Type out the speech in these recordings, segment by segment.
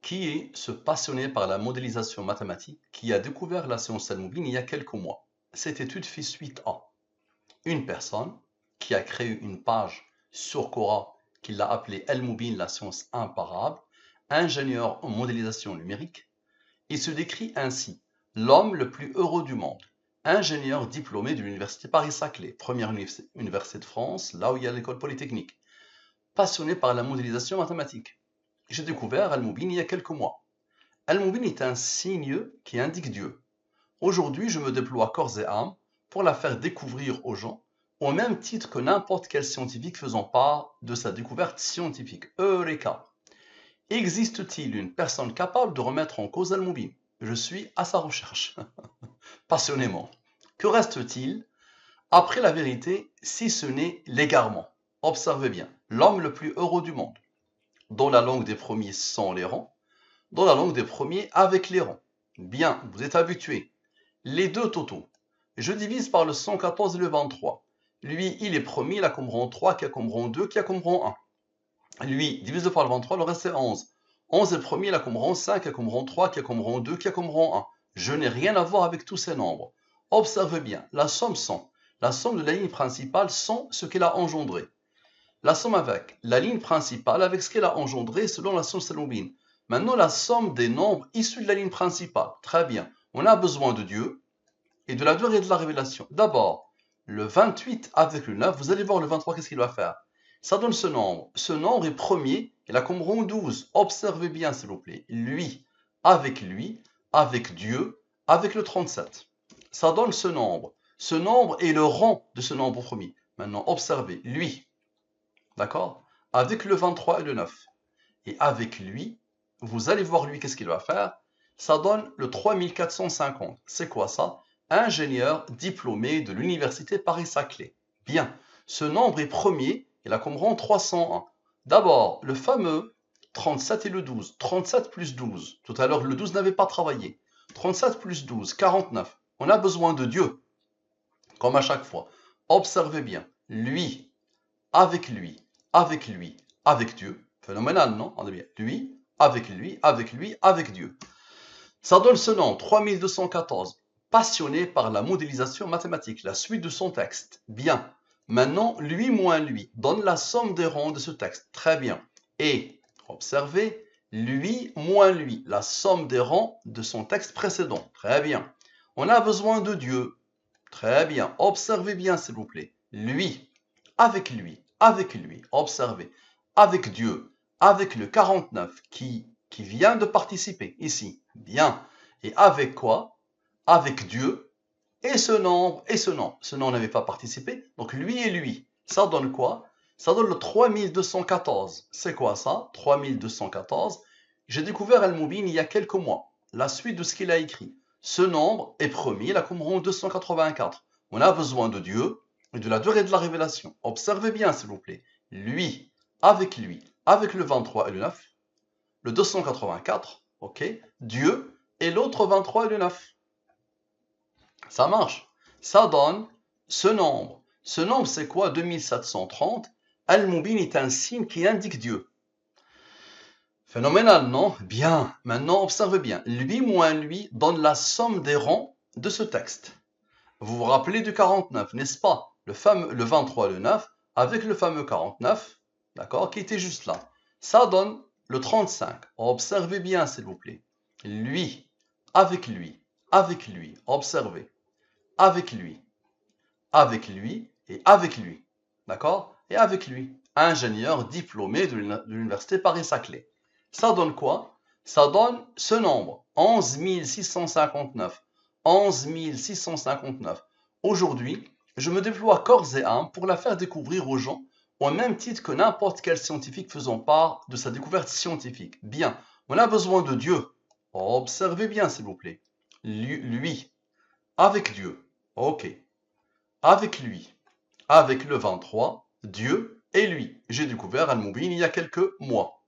Qui est ce passionné par la modélisation mathématique qui a découvert la science Al-Moubine il y a quelques mois? Cette étude fait suite à une personne qui a créé une page sur Quora qu'il a appelée Al-Moubine, la science imparable, ingénieur en modélisation numérique. Il se décrit ainsi: l'homme le plus heureux du monde, ingénieur diplômé de l'université Paris-Saclay, première université de France, là où il y a l'école polytechnique, passionné par la modélisation mathématique. J'ai découvert Al-Moubine il y a quelques mois. Al-Moubine est un signe qui indique Dieu. Aujourd'hui, je me déploie corps et âme pour la faire découvrir aux gens, au même titre que n'importe quel scientifique faisant part de sa découverte scientifique. Eureka! Existe-t-il une personne capable de remettre en cause Al-Moubine? Je suis à sa recherche, passionnément. Que reste-t-il après la vérité, si ce n'est l'égarement? Observez bien, l'homme le plus heureux du monde, dont la langue des premiers sans les rangs, dans la langue des premiers avec les rangs. Bien, vous êtes habitués. Les deux totaux. Je divise par le 114 et le 23. Lui, il est premier, il a comme rang 3, qui a comme rang 2, qui a comme rang 1. Lui, divisé par le 23, le reste c'est 11. 11 est le premier, il a comme rang 5, qui a comme rang 3, qui a comme rang 2, qui a comme rang 1. Je n'ai rien à voir avec tous ces nombres. Observez bien, la somme 100. La somme de la ligne principale sont ce qu'elle a engendré. La somme avec la ligne principale avec ce qu'elle a engendré selon la source Al-Moubine. Maintenant, la somme des nombres issus de la ligne principale. Très bien. On a besoin de Dieu et de la durée de la révélation. D'abord, le 28 avec le 9, vous allez voir le 23, qu'est-ce qu'il va faire? Ça donne ce nombre. Ce nombre est premier, il a comme rang 12. Observez bien, s'il vous plaît. Lui, avec Dieu, avec le 37. Ça donne ce nombre. Ce nombre est le rang de ce nombre premier. Maintenant, observez. Lui, d'accord? Avec le 23 et le 9. Et avec lui, vous allez voir lui, qu'est-ce qu'il va faire? Ça donne le 3450. C'est quoi ça? Ingénieur diplômé de l'université Paris-Saclay. Bien, ce nombre est premier, il a comme rang 301. D'abord, le fameux 37 et le 12. 37 plus 12. Tout à l'heure, le 12 n'avait pas travaillé. 37 plus 12, 49. On a besoin de Dieu, comme à chaque fois. Observez bien. Lui, avec lui, avec Dieu. Phénoménal, non? On est bien. Lui, avec Dieu. Ça donne ce nom, 3214. Passionné par la modélisation mathématique, la suite de son texte. Bien. Maintenant, lui moins lui donne la somme des rangs de ce texte. Très bien. Et, observez, lui moins lui, la somme des rangs de son texte précédent. Très bien. On a besoin de Dieu. Très bien. Observez bien, s'il vous plaît. Lui, observez, avec Dieu, avec le 49 qui vient de participer ici. Bien. Et avec quoi? Avec Dieu et ce nombre et ce nombre. Ce nombre n'avait pas participé, donc lui et lui. Ça donne quoi? Ça donne le 3214. C'est quoi ça? 3214. J'ai découvert Al-Moubine il y a quelques mois. La suite de ce qu'il a écrit. Ce nombre est premier, il a comme rang 284. On a besoin de Dieu et de la durée de la révélation. Observez bien, s'il vous plaît. Lui, avec le 23 et le 9, le 284, ok, Dieu et l'autre 23 et le 9. Ça marche. Ça donne ce nombre. Ce nombre, c'est quoi? 2730. Al-Moubine est un signe qui indique Dieu. Phénoménal, non? Bien. Maintenant, observez bien. Lui moins lui donne la somme des rangs de ce texte. Vous vous rappelez du 49, n'est-ce pas? Le 23 et le 9, avec le fameux 49, d'accord, qui était juste là. Ça donne le 35. Observez bien, s'il vous plaît. Lui, observez. Avec lui et avec lui. D'accord? Et avec lui. Ingénieur diplômé de l'université Paris-Saclay. Ça donne quoi? Ça donne ce nombre. 11 659. 11 659. Aujourd'hui, je me déploie corps et âme pour la faire découvrir aux gens au même titre que n'importe quel scientifique faisant part de sa découverte scientifique. Bien, on a besoin de Dieu. Observez bien, s'il vous plaît. Lui, avec Dieu. Ok. Avec lui, avec le 23, Dieu et lui. J'ai découvert Al-Moubine il y a quelques mois.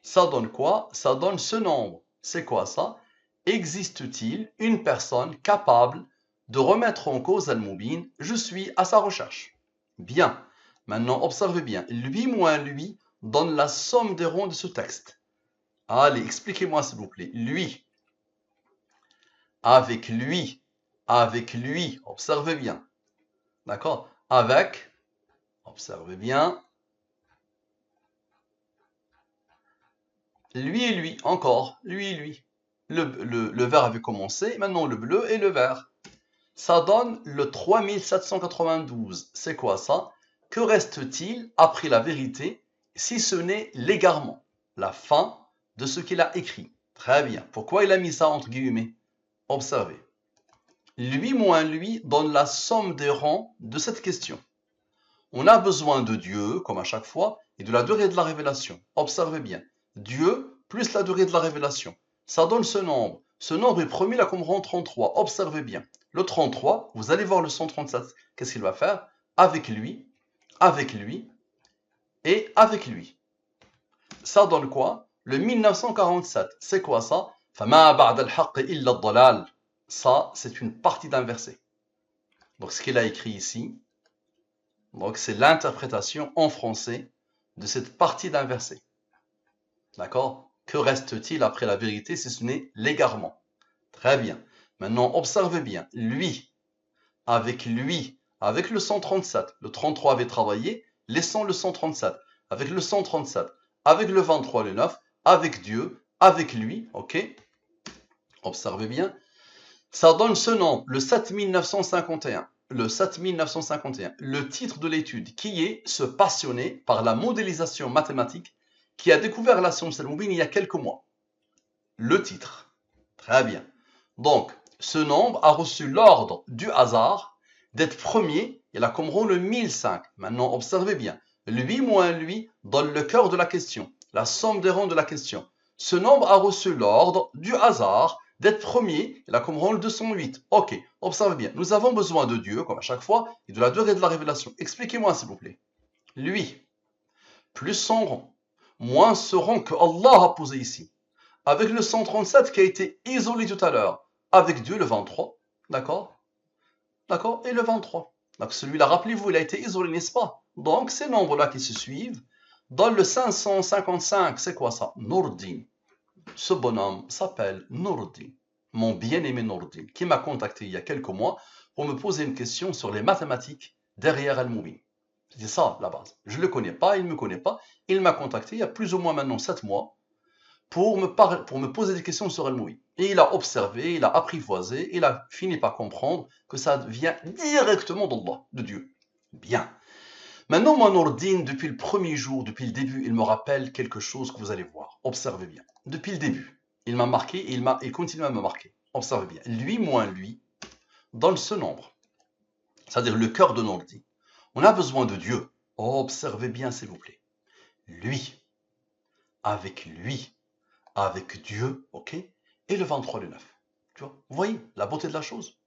Ça donne quoi? Ça donne ce nombre. C'est quoi ça? Existe-t-il une personne capable de remettre en cause Al-Moubine? Je suis à sa recherche. Bien. Maintenant, observez bien. Lui moins lui donne la somme des rangs de ce texte. Allez, expliquez-moi s'il vous plaît. Lui, avec lui, avec lui. Observez bien. D'accord? Avec, observez bien. Lui et lui, encore. Lui et lui. Le vert avait commencé, maintenant le bleu et le vert. Ça donne le 3792. C'est quoi ça? Que reste-t-il après la vérité si ce n'est l'égarement? La fin de ce qu'il a écrit. Très bien. Pourquoi il a mis ça entre guillemets? Observez. Lui moins lui donne la somme des rangs de cette question. On a besoin de Dieu, comme à chaque fois, et de la durée de la révélation. Observez bien. Dieu plus la durée de la révélation. Ça donne ce nombre. Ce nombre est premier là comme rang 33. Observez bien. Le 33, vous allez voir le 137. Qu'est-ce qu'il va faire? Avec lui et avec lui. Ça donne quoi? Le 1947. C'est quoi ça? فَمَا بَعْدَ الْحَقِّ إِلَّا الضَّلَالِ. Ça, c'est une partie d'un verset. Donc, ce qu'il a écrit ici, donc c'est l'interprétation en français de cette partie d'un verset. D'accord? Que reste-t-il après la vérité si ce n'est l'égarement? Très bien. Maintenant, observez bien. Lui, avec le 137, le 33 avait travaillé, laissons le 137, avec le 137, avec le 23, le 9, avec Dieu, avec lui, ok? Observez bien. Ça donne ce nombre, le 7951. Le 7951. Le titre de l'étude, qui est se passionner par la modélisation mathématique qui a découvert la science al-Mubin il y a quelques mois. Le titre. Très bien. Donc, ce nombre a reçu l'ordre du hasard d'être premier. Il a comme rang le 1005. Maintenant, observez bien. Lui moins lui donne le cœur de la question, la somme des rangs de la question. Ce nombre a reçu l'ordre du hasard d'être premier. Il a comme rang le 208. Ok, observez bien. Nous avons besoin de Dieu, comme à chaque fois, et de la durée de la révélation. Expliquez-moi, s'il vous plaît. Lui, plus son rang, moins ce rang que Allah a posé ici. Avec le 137 qui a été isolé tout à l'heure, avec Dieu le 23, d'accord? D'accord? Et le 23. Donc celui-là, rappelez-vous, il a été isolé, n'est-ce pas? Donc ces nombres-là qui se suivent, dans le 555, c'est quoi ça? Nourdin. Ce bonhomme s'appelle Nourdin, mon bien-aimé Nourdin, qui m'a contacté il y a quelques mois pour me poser une question sur les mathématiques derrière Al-Mubin. C'était ça la base. Je ne le connais pas, il ne me connaît pas. Il m'a contacté il y a plus ou moins maintenant 7 mois pour me poser des questions sur Al-Mubin. Et il a observé, il a apprivoisé, il a fini par comprendre que ça vient directement d'Allah, de Dieu. Bien. Maintenant, moi, Nourdin, depuis le premier jour, depuis le début, il me rappelle quelque chose que vous allez voir. Observez bien. Depuis le début, il m'a marqué et il continue à me marquer. Observez bien. Lui moins lui donne ce nombre. C'est-à-dire le cœur de Nourdin. On a besoin de Dieu. Observez bien, s'il vous plaît. Lui, avec Dieu, ok? Et le 23, le 9. Tu vois? Vous voyez la beauté de la chose?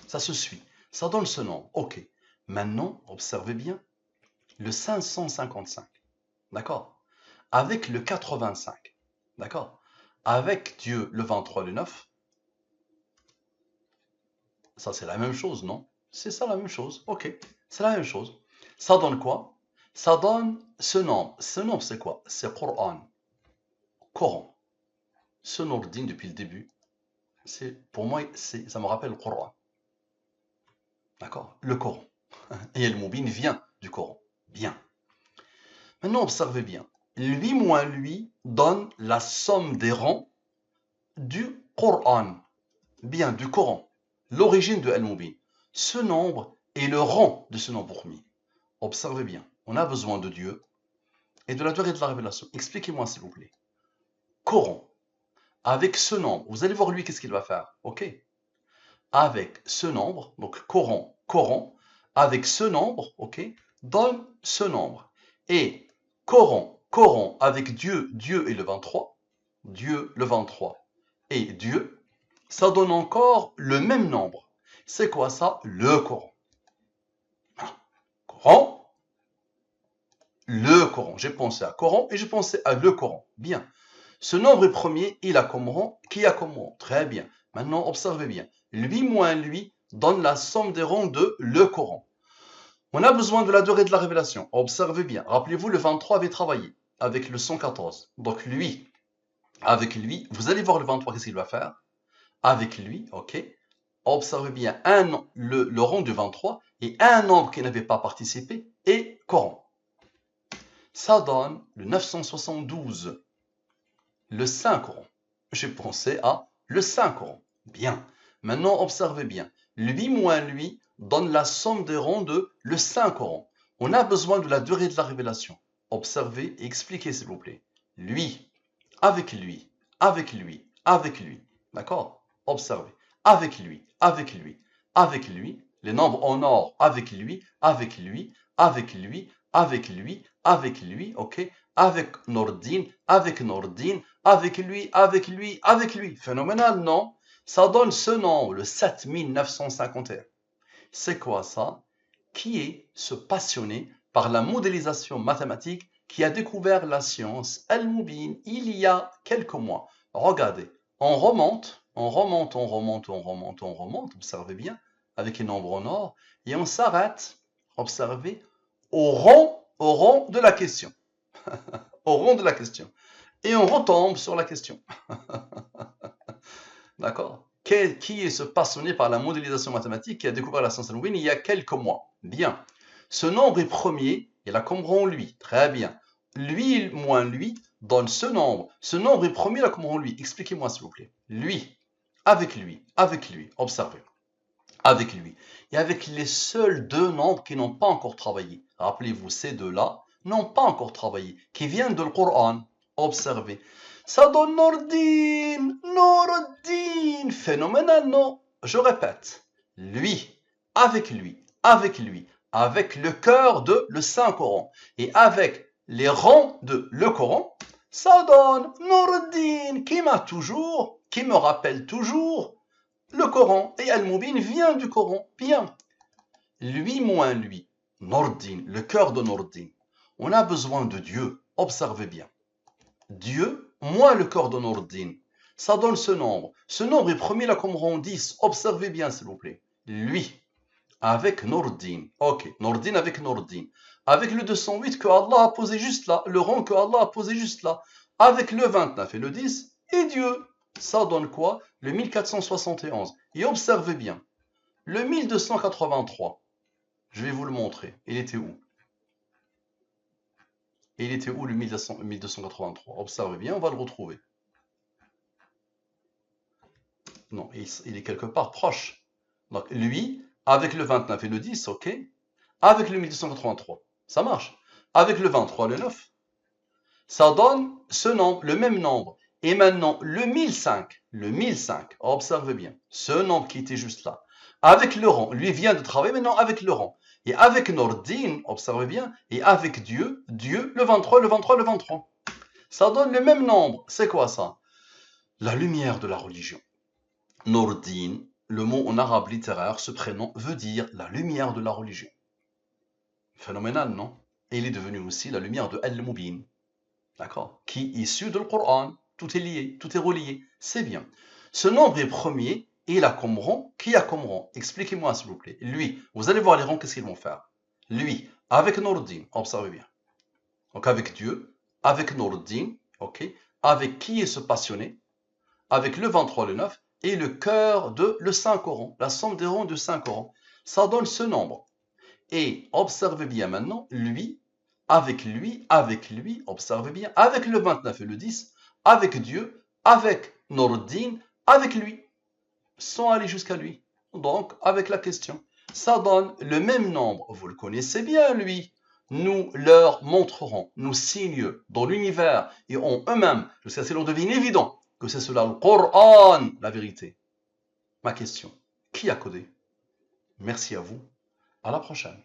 Ça se suit. Ça donne ce nombre. Ok. Maintenant, observez bien le 555. D'accord? Avec le 85. D'accord? Avec Dieu, le 23, le 9. Ça, c'est la même chose, non? C'est ça la même chose. Ok. C'est la même chose. Ça donne quoi? Ça donne ce nombre. Ce nombre, c'est quoi? C'est Coran. Coran. Ce nombre digne depuis le début, pour moi, ça me rappelle le Coran. D'accord? Le Coran. Et Al-Mubin vient du Coran. Bien. Maintenant, observez bien. Lui moins lui donne la somme des rangs du Coran. Bien, du Coran. L'origine de Al-Mubin. Ce nombre est le rang de ce nombre premier. Observez bien. On a besoin de Dieu et de la durée de la révélation. Expliquez-moi, s'il vous plaît. Coran. Avec ce nombre, vous allez voir lui, qu'est-ce qu'il va faire. Ok? Avec ce nombre, donc Coran, avec ce nombre, ok, donne ce nombre. Et Coran, avec Dieu et le 23, Dieu, le 23 et Dieu, ça donne encore le même nombre. C'est quoi ça? Le Coran. Coran, le Coran. J'ai pensé à Coran et j'ai pensé à le Coran. Bien. Ce nombre premier, il a comme rang, qui a comme rang? Très bien. Maintenant, observez bien. Lui moins lui donne la somme des rangs de le Coran. On a besoin de la durée de la révélation. Observez bien. Rappelez-vous, le 23 avait travaillé avec le 114. Donc lui, Avec lui, vous allez voir le 23, qu'est-ce qu'il va faire? Avec lui, ok, observez bien le rang du 23 et un nombre qui n'avait pas participé est courant. Ça donne le 972, le 5 courant. J'ai pensé à le 5 courant. Bien. Maintenant, observez bien. Lui moins lui donne la somme des rangs de le 5 courant. On a besoin de la durée de la révélation. Observez et expliquez, s'il vous plaît. Lui, avec lui, avec lui, avec lui. D'accord? Observez. Avec lui, avec lui, avec lui. Les nombres en or, avec lui, avec lui, avec lui, avec lui, avec lui, ok? Avec Nordine, avec Nordine, avec lui, avec lui, avec lui. Phénoménal, non? Ça donne ce nombre, le 7951. C'est quoi ça? Qui est ce passionné par la modélisation mathématique qui a découvert la science Al-Mubin il y a quelques mois? Regardez, on remonte, on remonte, on remonte, on remonte, on remonte, observez bien, avec les nombres en or, et on s'arrête, observez, au rang de la question. Au rang de la question. Et on retombe sur la question. D'accord? Qui est ce passionné par la modélisation mathématique qui a découvert la science Al-Mubin il y a quelques mois? Bien. Ce nombre est premier, et là comprend lui. Très bien. Lui moins lui donne ce nombre. Ce nombre est premier, là comprend lui. Expliquez-moi s'il vous plaît. Lui, avec lui, observez. Avec lui. Et avec les seuls deux nombres qui n'ont pas encore travaillé. Rappelez-vous, ces deux-là n'ont pas encore travaillé, qui viennent de le Coran. Observez. Ça donne Nordine, Nordine. Phénoménal, non? Je répète. Lui, avec lui, avec lui, avec le cœur de le Saint-Coran et avec les rangs de le Coran, ça donne Nordine qui me rappelle toujours le Coran. Et Al-Mubin vient du Coran. Bien. Lui moins lui, Nordine, le cœur de Nordine. On a besoin de Dieu. Observez bien. Dieu moins le cœur de Nordine. Ça donne ce nombre. Ce nombre est premier là comme rang 10. Observez bien s'il vous plaît. Lui avec Nordine. Ok, Nordine avec Nordine. Avec le 208 que Allah a posé juste là, le rang que Allah a posé juste là. Avec le 29 et le 10 et Dieu. Ça donne quoi? Le 1471. Et observez bien. Le 1283. Je vais vous le montrer. Il était où? Il était où le 1283? Observez bien, on va le retrouver. Non, il est quelque part proche. Donc lui, avec le 29 et le 10, ok. Avec le 1283, ça marche. Avec le 23, le 9, ça donne ce nombre, le même nombre. Et maintenant, le 1005, observez bien, ce nombre qui était juste là, avec le rang, lui vient de travailler maintenant avec le rang. Et avec Nordine, observez bien, et avec Dieu, le 23, le 23, le 23. Ça donne le même nombre. C'est quoi ça? La lumière de la religion. Nordine, le mot en arabe littéraire, ce prénom veut dire la lumière de la religion. Phénoménal, non? Et il est devenu aussi la lumière de Al-Mubin. D'accord? Qui est issu de le Coran. Tout est lié, tout est relié. C'est bien. Ce nombre est premier et il a comme rang. Qui a comme rang? Expliquez-moi s'il vous plaît. Lui, vous allez voir les rangs, qu'est-ce qu'ils vont faire? Lui, avec Nordine, observez bien. Donc avec Dieu, avec Nordine, ok? Avec qui est ce passionné? Avec le 23, le 9 et le cœur de le Saint-Coran. La somme des rangs du Saint-Coran. Ça donne ce nombre. Et observez bien maintenant, lui, observez bien, avec le 29 et le 10, avec Dieu, avec Nordine, avec lui, sans aller jusqu'à lui. Donc, avec la question. Ça donne le même nombre, vous le connaissez bien, lui. Nous leur montrerons, nous signent dans l'univers et en eux-mêmes, jusqu'à ce que l'on devienne évident que c'est cela le Coran, la vérité. Ma question, qui a codé? Merci à vous, à la prochaine.